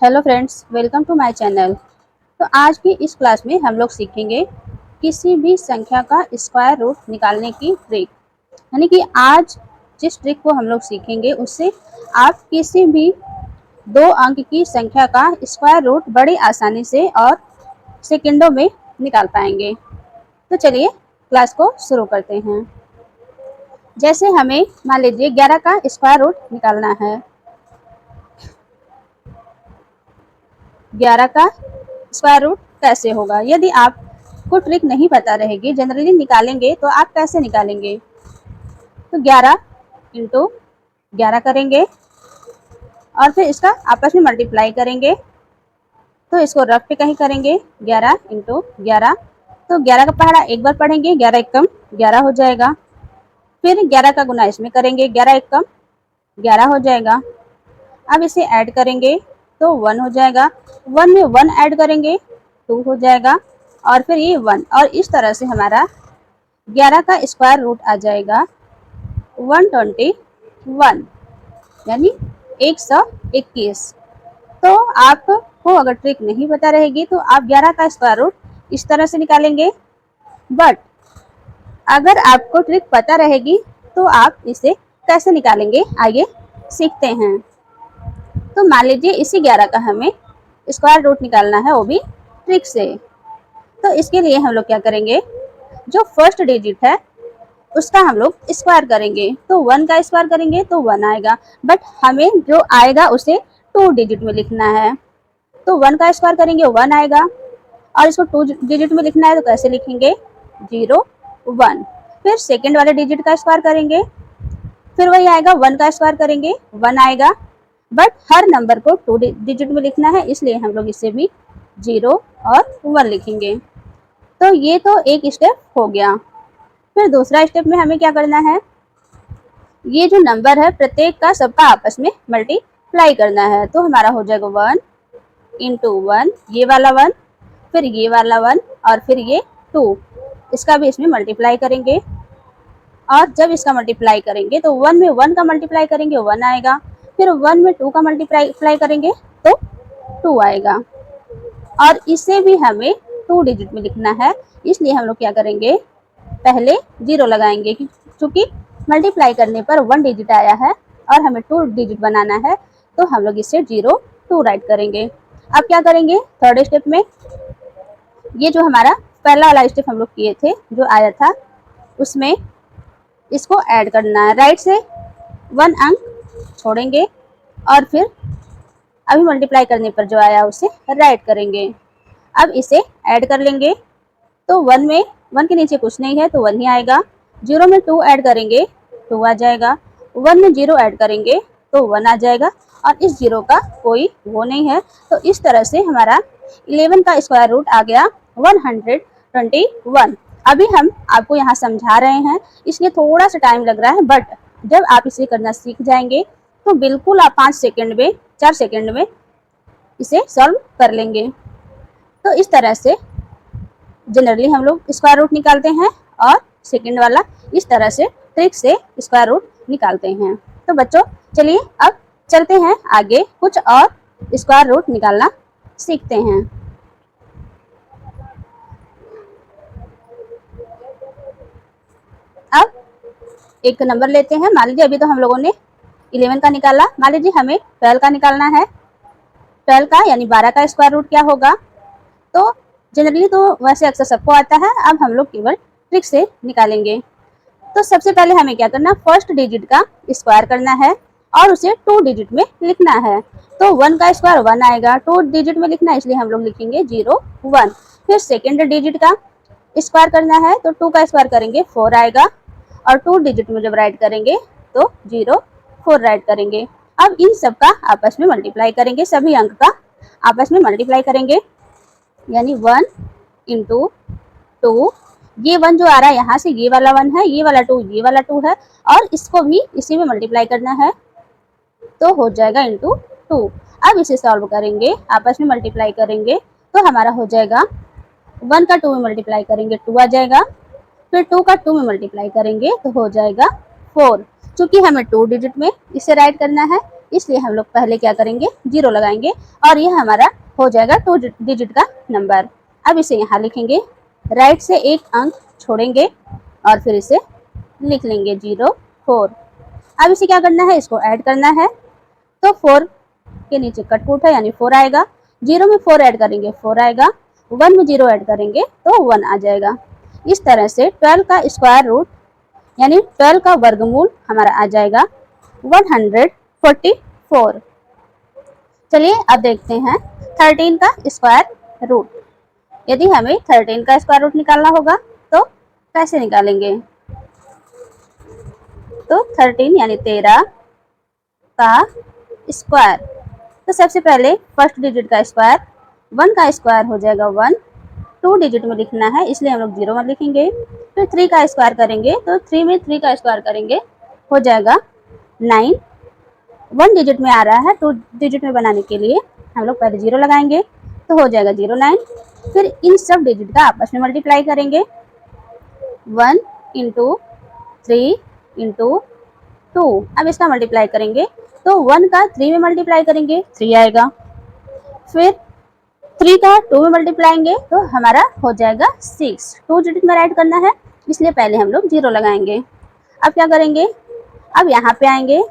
Hello friends, welcome to my channel. तो आज की इस क्लास में हम लोग सीखेंगे किसी भी संख्या का स्क्वायर रूट निकालने की ट्रिक। यानी कि आज जिस ट्रिक को हम लोग सीखेंगे उससे आप किसी भी दो अंक की संख्या का स्क्वायर रूट बड़ी आसानी से और सेकंडों में निकाल पाएंगे। तो चलिए क्लास को शुरू करते हैं। जैसे हमें मान लीजिए 11 का स्क्वायर रूट निकालना है। 11 का स्क्वायर रूट कैसे होगा? यदि आपको ट्रिक नहीं पता रहेगी, जनरली निकालेंगे तो आप कैसे निकालेंगे? तो 11 इंटू 11 करेंगे और फिर इसका आपस में मल्टीप्लाई करेंगे। तो इसको रफ पे कहीं करेंगे 11 इंटू 11। तो 11 का पहाड़ा एक बार पढ़ेंगे, 11 एकम 11 हो जाएगा। फिर 11 का गुना इसमें करेंगे, 11 एकम 11 हो जाएगा। अब इसे ऐड करेंगे तो 1 हो जाएगा। 1 में 1 ऐड करेंगे 2 हो जाएगा और फिर ये 1, और इस तरह से हमारा 11 का स्क्वायर रूट आ जाएगा 121, यानी 121। तो आपको अगर ट्रिक नहीं पता रहेगी तो आप 11 का स्क्वायर रूट इस तरह से निकालेंगे, बट अगर आपको ट्रिक पता रहेगी तो आप इसे कैसे निकालेंगे आइए सीखते हैं। तो मान लीजिए इसी 11 का हमें स्क्वायर रूट निकालना है, वो भी ट्रिक से। तो इसके लिए हम लोग क्या करेंगे, जो फर्स्ट डिजिट है उसका हम लोग स्क्वायर करेंगे। तो 1 का स्क्वायर करेंगे तो 1 आएगा, बट हमें जो आएगा उसे 2 डिजिट में लिखना है। तो 1 का स्क्वायर करेंगे 1 आएगा, और इसको 2 डिजिट में लिखना है तो कैसे लिखेंगे 0 1। फिर सेकेंड वाले डिजिट का स्क्वायर करेंगे, फिर वही आएगा, 1 का स्क्वायर करेंगे 1 आएगा, बट हर नंबर को 2 डिजिट में लिखना है, इसलिए हम लोग इसे भी 0 और 1 लिखेंगे। तो ये तो एक स्टेप हो गया। फिर दूसरा स्टेप में हमें क्या करना है, ये जो नंबर है प्रत्येक का सबका आपस में मल्टीप्लाई करना है। तो हमारा हो जाएगा 1 इंटू 1, ये वाला 1, फिर ये वाला 1, और फिर ये 2, इसका भी इसमें मल्टीप्लाई करेंगे। और जब इसका मल्टीप्लाई करेंगे तो 1 में 1 का मल्टीप्लाई करेंगे 1 आएगा, फिर 1 में 2 का मल्टीप्लाई करेंगे तो 2 आएगा। और इसे भी हमें 2 डिजिट में लिखना है, इसलिए हम लोग क्या करेंगे, पहले 0 लगाएंगे, क्योंकि मल्टीप्लाई करने पर 1 डिजिट आया है और हमें 2 डिजिट बनाना है, तो हम लोग इसे 0 2 राइट करेंगे। अब क्या करेंगे, थर्ड स्टेप में ये जो हमारा पहला वाला स्टेप हम लोग किए थे जो आया था, उसमें इसको ऐड करना है। राइट से 1 अंक छोड़ेंगे और फिर अभी मल्टीप्लाई करने पर जो आया उसे राइट करेंगे। अब इसे ऐड कर लेंगे, तो 1 में 1 के नीचे कुछ नहीं है तो 1 ही आएगा। 0 में 2 ऐड करेंगे 2 आ जाएगा। 1 में 0 ऐड करेंगे तो 1 आ जाएगा, और इस 0 का कोई वो नहीं है। तो इस तरह से हमारा 11 का स्क्वायर रूट आ गया 121। अभी हम आपको यहाँ समझा रहे हैं, इसलिए थोड़ा सा टाइम लग रहा है, बट जब आप इसे करना सीख जाएंगे तो बिल्कुल आप 5 सेकेंड में 4 सेकेंड में इसे सॉल्व कर लेंगे। तो इस तरह से जनरली हम लोग स्क्वायर रूट निकालते हैं, और सेकेंड वाला इस तरह से ट्रिक से स्क्वायर रूट निकालते हैं। तो बच्चों चलिए अब चलते हैं आगे, कुछ और स्क्वायर रूट निकालना सीखते हैं। अब एक नंबर लेते हैं, मान लीजिए अभी तो हम लोगों ने 11 का निकाला, मान लीजिए हमें 12 का निकालना है। 12 का यानी 12 का स्क्वायर रूट क्या होगा? तो जनरली तो वैसे अक्सर सबको आता है, अब हम लोग केवल ट्रिक से निकालेंगे। तो सबसे पहले हमें क्या करना, फर्स्ट डिजिट का स्क्वायर करना है और उसे 2 डिजिट में लिखना है। तो 1 का स्क्वायर 1 आएगा, 2 डिजिट में लिखना है इसलिए हम लोग लिखेंगे 0 1। फिर सेकेंड डिजिट का स्क्वायर करना है, तो 2 का स्क्वायर करेंगे 4 आएगा, और 2 डिजिट में जब राइट करेंगे तो 0 4 राइट करेंगे। अब इन सब का आपस में मल्टीप्लाई करेंगे, सभी अंक का आपस में मल्टीप्लाई करेंगे, यानी 1 इंटू 2, ये 1 जो आ रहा है यहाँ से ये वाला 1 है, ये वाला 2 ये वाला 2 है, और इसको भी इसी में मल्टीप्लाई करना है, तो हो जाएगा इंटू 2। अब इसे सॉल्व करेंगे, आपस में मल्टीप्लाई करेंगे, तो हमारा हो जाएगा 1 का 2 में मल्टीप्लाई करेंगे 2 आ जाएगा, फिर 2 का 2 में मल्टीप्लाई करेंगे तो हो जाएगा 4। चूंकि हमें 2 डिजिट में इसे राइट करना है, इसलिए हम लोग पहले क्या करेंगे, 0 लगाएंगे और ये हमारा हो जाएगा 2 डिजिट का नंबर। अब इसे यहाँ लिखेंगे, राइट से एक अंक छोड़ेंगे और फिर इसे लिख लेंगे 04। अब इसे क्या करना है, इसको ऐड करना है। तो 4 के नीचे कटपुट है यानी 4 आएगा, 0 में 4 ऐड करेंगे 4 आएगा, 1 में 0 ऐड करेंगे तो 1 आ जाएगा। इस तरह से 12 का स्क्वायर रूट यानी 12 का वर्गमूल हमारा आ जाएगा 144। चलिए अब देखते हैं 13 का स्क्वायर रूट। यदि हमें 13 का स्क्वायर रूट निकालना होगा तो कैसे निकालेंगे, तो 13 यानी 13 का स्क्वायर, तो सबसे पहले फर्स्ट डिजिट का स्क्वायर, 1 का स्क्वायर हो जाएगा 1, 2 डिजिट में लिखना है इसलिए हम लोग 0 में लिखेंगे। फिर 3 का स्क्वायर करेंगे तो 3 में 3 का स्क्वायर करेंगे हो जाएगा 9, 1 डिजिट में आ रहा है 2 डिजिट में बनाने के लिए हम लोग पहले 0 लगाएंगे तो हो जाएगा 09। फिर इन सब डिजिट का आपस में मल्टीप्लाई करेंगे, 1 इंटू 3 इंटू 2। अब इसका मल्टीप्लाई करेंगे तो 1 का 3 में मल्टीप्लाई करेंगे 3 आएगा, फिर 3 का 2 में मल्टीप्लाएंगे तो हमारा हो जाएगा 6। 2 डिजिट में राइट करना है इसलिए पहले हम लोग 0 लगाएंगे। अब क्या करेंगे, अब यहाँ पे आएंगे,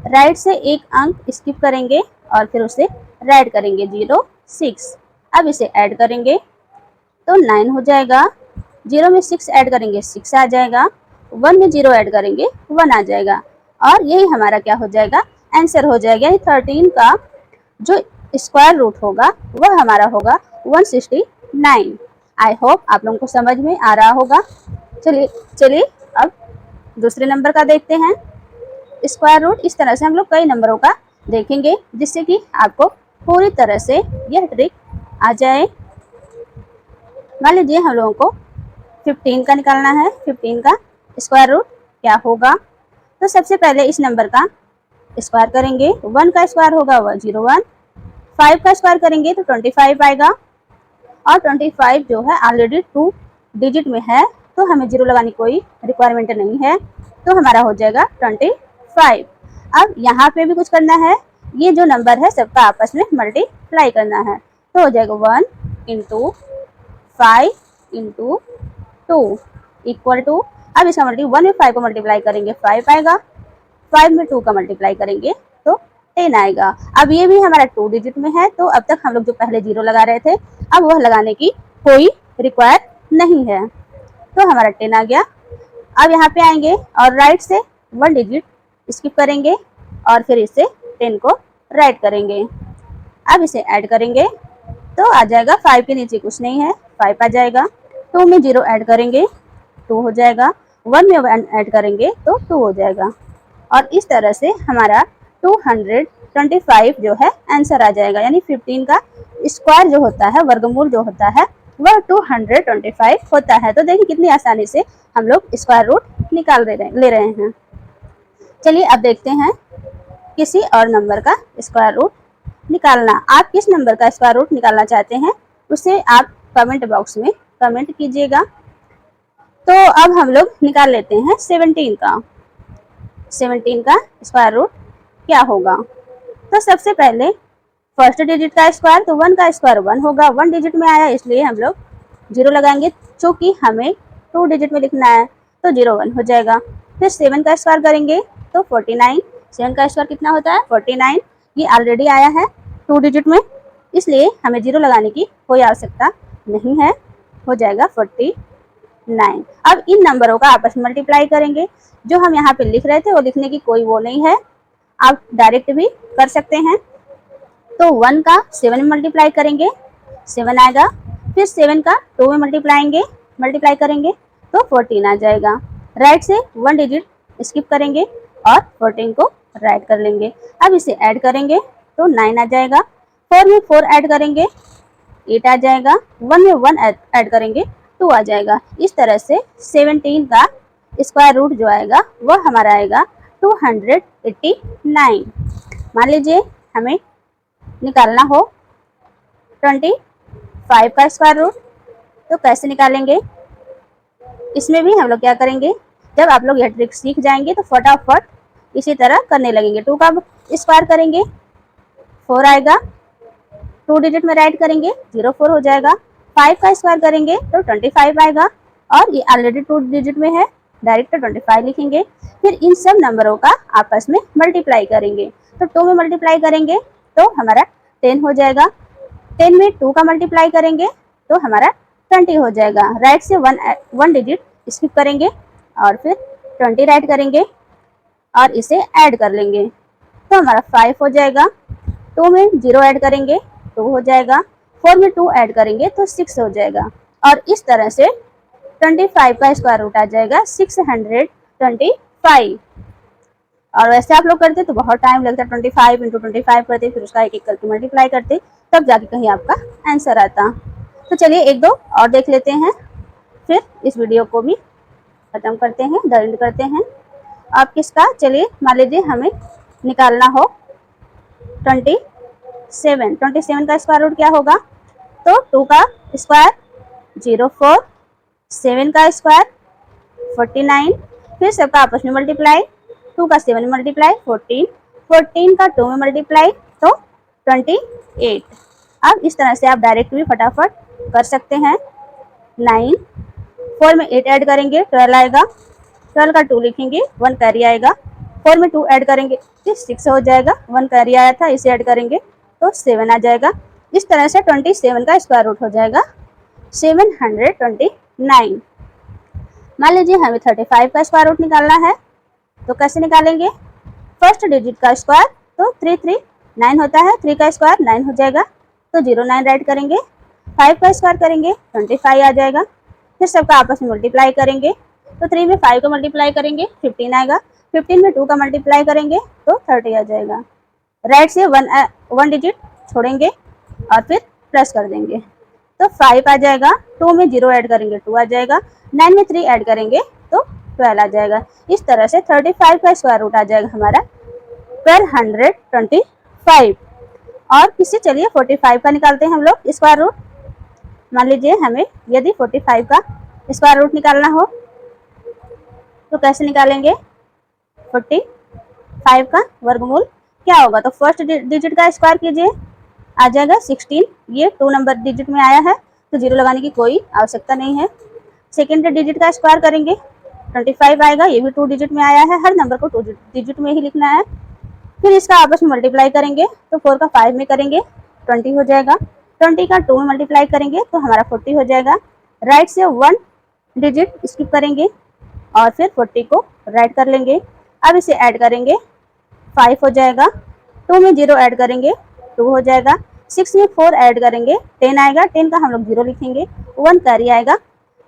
राइट से एक अंक स्किप करेंगे और फिर उसे राइट करेंगे 06। अब इसे ऐड करेंगे तो 9 हो जाएगा, 0 में 6 ऐड करेंगे 6 आ जाएगा, 1 में 0 ऐड करेंगे 1 आ जाएगा और यही हमारा क्या हो जाएगा, आंसर हो जाएगा। 13 का जो स्क्वायर रूट होगा वह हमारा होगा 169। आई होप आप लोगों को समझ में आ रहा होगा। चलिए अब दूसरे नंबर का देखते हैं स्क्वायर रूट। इस तरह से हम लोग कई नंबरों का देखेंगे जिससे कि आपको पूरी तरह से यह ट्रिक आ जाए। मान लीजिए हम लोगों को 15 का निकालना है, 15 का स्क्वायर रूट क्या होगा, तो सबसे पहले इस नंबर का स्क्वायर करेंगे, 1 का स्क्वायर होगा 101, 5 का स्क्वायर करेंगे तो 25 आएगा और 25 जो है ऑलरेडी 2 डिजिट में है तो हमें 0 लगाने की कोई रिक्वायरमेंट नहीं है, तो हमारा हो जाएगा 25। अब यहाँ पे भी कुछ करना है, ये जो नंबर है सबका आपस में मल्टीप्लाई करना है तो हो जाएगा 1 इंटू 5 इंटू 2 इक्वल टू, अब इसका मल्टीप्लाई 1 में 5 को मल्टीप्लाई करेंगे 5 आएगा, 5 में 2 का मल्टीप्लाई करेंगे तो 10 आएगा। अब ये भी हमारा 2 डिजिट में है तो अब तक हम लोग जो पहले 0 लगा रहे थे अब वह लगाने की कोई रिक्वायर नहीं है, तो हमारा 10 आ गया। अब यहाँ पे आएंगे और राइट से 1 डिजिट स्किप करेंगे और फिर इसे 10 को राइट करेंगे। अब इसे ऐड करेंगे तो आ जाएगा, 5 के नीचे कुछ नहीं है 5 आ जाएगा, 2 में 0 ऐड करेंगे 2 हो जाएगा, 1 में 1 ऐड करेंगे तो 2 हो जाएगा और इस तरह से हमारा 225 जो है आंसर आ जाएगा। यानी 15 का स्क्वायर जो होता है, वर्गमूल जो होता है वह 225 होता है। तो देखिए कितनी आसानी से हम लोग स्क्वायर रूट निकाल ले रहे हैं। चलिए अब देखते हैं किसी और नंबर का स्क्वायर रूट निकालना। आप किस नंबर का स्क्वायर रूट निकालना चाहते हैं उसे आप कमेंट बॉक्स में कमेंट कीजिएगा। तो अब हम लोग निकाल लेते हैं 17 का। 17 का स्क्वायर रूट क्या होगा, तो सबसे पहले फर्स्ट डिजिट का स्क्वायर, तो 1 का स्क्वायर 1 होगा, 1 डिजिट में आया इसलिए हम लोग 0 लगाएंगे, चूँकि हमें 2 डिजिट में लिखना है तो 01 हो जाएगा। फिर 7 का स्क्वायर करेंगे तो 49, 7 का स्क्वायर कितना होता है 49, ये ऑलरेडी आया है 2 डिजिट में इसलिए हमें 0 लगाने की कोई आवश्यकता नहीं है, हो जाएगा 49। अब इन नंबरों का आपस में मल्टीप्लाई करेंगे, जो हम यहाँ पे लिख रहे थे वो लिखने की कोई वो नहीं है, आप डायरेक्ट भी कर सकते हैं। तो 1 का 7 में मल्टीप्लाई करेंगे 7 आएगा, फिर 7 का 2 में मल्टीप्लाई करेंगे तो 14 आ जाएगा। राइट से 1 डिजिट स्किप करेंगे और 14 को राइट कर लेंगे। अब इसे ऐड करेंगे तो 9 आ जाएगा, 4 में 4 ऐड करेंगे 8 आ जाएगा, 1 में 1 ऐड करेंगे 2 आ जाएगा। इस तरह से 17 का स्क्वायर रूट जो आएगा वह हमारा आएगा 289। मान लीजिए हमें निकालना हो 25 का स्क्वायर रूट, तो कैसे निकालेंगे, इसमें भी हम लोग क्या करेंगे, जब आप लोग यह ट्रिक सीख जाएंगे तो फटाफट इसी तरह करने लगेंगे। 2 का स्क्वायर करेंगे 4 आएगा, 2 डिजिट में राइट करेंगे 04 हो जाएगा। 5 का स्क्वायर करेंगे तो 25 आएगा, और ये ऑलरेडी 2 डिजिट में है, डायरेक्ट 25 लिखेंगे। फिर इन सब नंबरों का आपस में मल्टीप्लाई करेंगे, तो 2 में मल्टीप्लाई करेंगे तो हमारा 10 हो जाएगा। 10 में 2 का मल्टीप्लाई करेंगे तो हमारा 20 हो जाएगा। राइट से वन डिजिट स्किप करेंगे और फिर 20 राइट करेंगे और इसे ऐड कर लेंगे तो हमारा 5 हो जाएगा। 2 में 0 ऐड करेंगे 2 हो जाएगा। 4 में 2 ऐड करेंगे तो 6 हो जाएगा। और इस तरह से 25 का स्क्वायर रूट आ जाएगा 625। और वैसे आप लोग करते तो बहुत टाइम लगता, 25 इंटू 25 करते, फिर उसका एक एक करके मल्टीप्लाई करते, तब जाके कहीं आपका आंसर आता। तो चलिए एक दो और देख लेते हैं, फिर इस वीडियो को भी खत्म करते हैं, द एंड करते हैं। अब किसका, चलिए मान लीजिए हमें निकालना हो 27 का स्क्वायर रूट क्या होगा, तो 2 का स्क्वायर 04, 7 का स्क्वायर 49, फिर सबका आपस में मल्टीप्लाई, 2 का 7 में मल्टीप्लाई 14, 14 का 2 में मल्टीप्लाई तो 28। अब इस तरह से आप डायरेक्ट भी फटाफट कर सकते हैं। 9, 4 में 8 ऐड करेंगे 12 आएगा, 12 का 2 लिखेंगे 1 कैरी आएगा, 4 में 2 ऐड करेंगे तो 6 हो जाएगा, 1 कैरी आया था इसे ऐड करेंगे तो 7 आ जाएगा। इस तरह से 27 का स्क्वायर रूट हो जाएगा 729। मान लीजिए हमें 35 का स्क्वायर रूट निकालना है, तो कैसे निकालेंगे, फर्स्ट डिजिट का स्क्वायर तो 339 होता है, 3 का स्क्वायर 9 हो जाएगा तो 09 राइट करेंगे। 5 का स्क्वायर करेंगे 25 आ जाएगा, फिर सबका आपस में मल्टीप्लाई करेंगे, तो 3 में 5 का मल्टीप्लाई करेंगे 15 आएगा, 15 में 2 का मल्टीप्लाई करेंगे तो 30 आ जाएगा। राइट से वन डिजिट छोड़ेंगे और फिर प्लस कर देंगे तो 5 आ जाएगा। 2 में 0 ऐड करेंगे 2 आ जाएगा, 9 में 3 ऐड करेंगे तो 12 आ जाएगा। इस तरह से 35 का स्क्वायर रूट आ जाएगा हमारा 1225। और किससे, चलिए 45 का निकालते हैं हम लोग स्क्वायर रूट। मान लीजिए हमें यदि 45 का स्क्वायर रूट निकालना हो तो कैसे निकालेंगे, 45 का वर्गमूल क्या होगा, तो फर्स्ट डिजिट का स्क्वायर कीजिए आ जाएगा 16, ये 2 नंबर डिजिट में आया है तो 0 लगाने की कोई आवश्यकता नहीं है। सेकेंड डिजिट का स्क्वायर करेंगे 25 आएगा, ये भी 2 डिजिट में आया है, हर नंबर को 2 डिजिट में ही लिखना है। फिर इसका आपस में मल्टीप्लाई करेंगे तो 4 का 5 में करेंगे 20 हो जाएगा, 20 का 2 में मल्टीप्लाई करेंगे तो हमारा 40 हो जाएगा। राइट से 1 डिजिट स्किप करेंगे और फिर 40 को राइट कर लेंगे। अब इसे ऐड करेंगे 5 हो जाएगा, 2 में 0 ऐड करेंगे 2 हो जाएगा, 6 में 4 ऐड करेंगे 10 आएगा, 10 का हम लोग 0 लिखेंगे, 1 कैरी आएगा,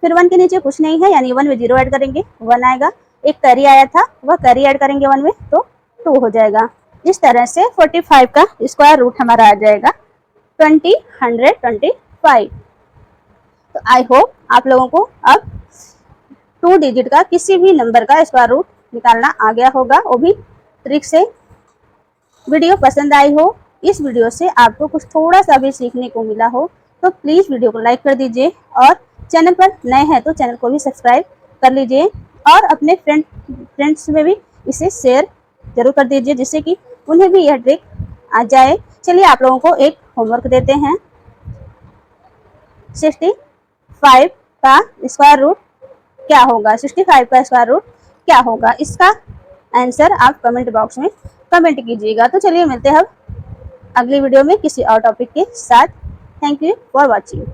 फिर 1 के नीचे कुछ नहीं है यानी 1 में 0 ऐड करेंगे 1 आएगा, एक कैरी आया था वह कैरी ऐड करेंगे 1 में तो 2 हो जाएगा। इस तरह से 45 का स्क्वायर रूट हमारा आ जाएगा 125। तो आई होप आप लोगों को अब 2 डिजिट का किसी भी नंबर का स्क्वायर रूट निकालना आ गया होगा, वो भी ट्रिक से। वीडियो पसंद आई हो, इस वीडियो से आपको कुछ थोड़ा सा भी सीखने को मिला हो तो प्लीज़ वीडियो को लाइक कर दीजिए, और चैनल पर नए हैं तो चैनल को भी सब्सक्राइब कर लीजिए, और अपने फ्रेंड्स में भी इसे शेयर जरूर कर दीजिए जिससे कि उन्हें भी यह ट्रिक आ जाए। चलिए आप लोगों को एक होमवर्क देते हैं। 65 का स्क्वायर रूट क्या होगा, 65 का स्क्वायर रूट क्या होगा, इसका आंसर आप कमेंट बॉक्स में कमेंट कीजिएगा। तो चलिए मिलते हैं अब अगली वीडियो में किसी और टॉपिक के साथ। Thank you for watching.